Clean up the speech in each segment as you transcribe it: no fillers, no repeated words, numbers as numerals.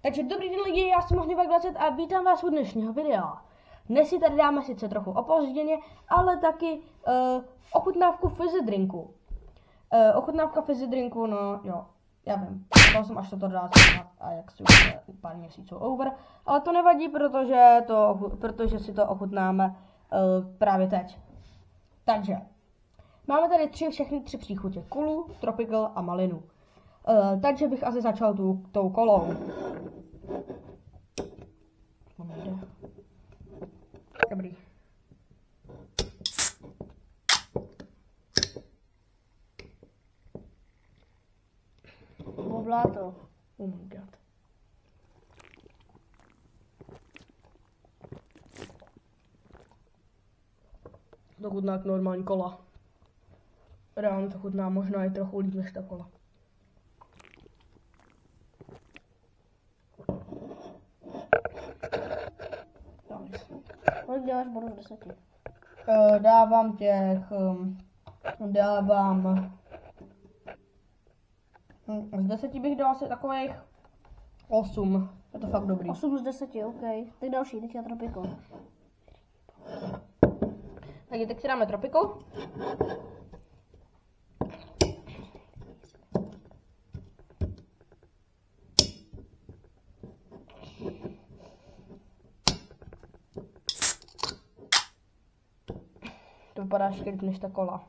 Takže dobrý den lidi, já jsem Ohňovek20 a vítám vás u dnešního videa. Dnes si tady dáme sice trochu opožděně, ale taky ochutnávku fizzy drinku. Ochutnávka fizzy drinku, no jo, já vím, čekal jsem až to dá a jak si už je pár měsíců over, ale to nevadí, protože si to ochutnáme právě teď. Takže, máme tady všechny tři příchutě, kolu, tropical a malinu. Takže bych asi začal tou kolou. Dobrý. Boblá to. Oh my god. To chutná jak normální kola. Reálně to chutná možná i trochu líp než ta kola. Kolik děláš bodu z 10? Z 10 bych dal asi takových 8. Je to fakt dobrý. 8 z 10, OK. Tak další, teď já tropical. Takže teď si dáme tropical. To vypadá ještě líp než ta kola.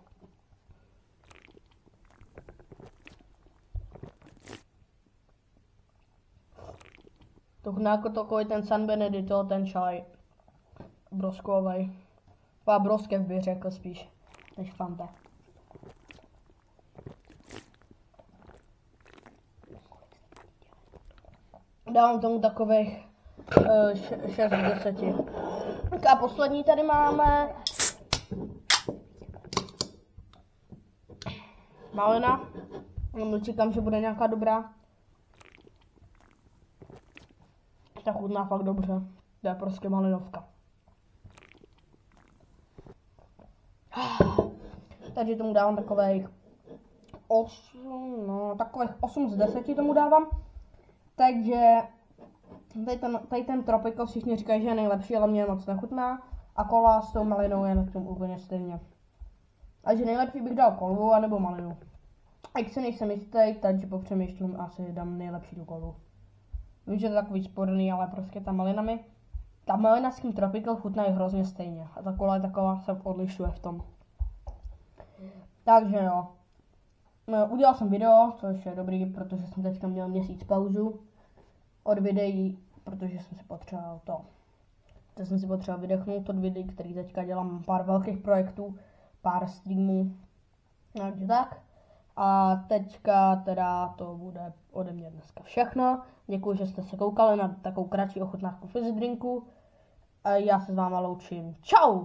To chutná jako takový ten San Benedito, ten čaj broskový. Taková broskev bych řekl spíš, než Fanta. Dávám tomu takových 6 z 10. Tak a poslední tady máme malina. Čekám, že bude nějaká dobrá. Tak chutná fakt dobře. To je prostě malinovka. Takže tomu dávám takových 8 z 10 tomu dávám. Takže tady ten tropical všichni říkají, že je nejlepší, ale mě moc nechutná. A kola s tou malinou je k tomu úplně stejně. Takže nejlepší bych dal kolu anebo malinu. A jak se nejsem jistý, takže popřemýšlím, asi dám nejlepší tu kolu. Vím, že to je takový sporný, ale prostě ta malina s tím tropical chutnají hrozně stejně. A ta kola je taková, se odlišuje v tom. Takže jo. Udělal jsem video, což je dobrý, protože jsem teďka měl měsíc pauzu od videí, protože jsem si potřeboval vydechnout od videí, který teďka dělám pár velkých projektů, pár streamů. Takže tak. A teďka teda to bude ode mě dneska všechno. Děkuji, že jste se koukali na takovou kratší ochutnávku fizzy drinku. A já se s váma loučím. Čau!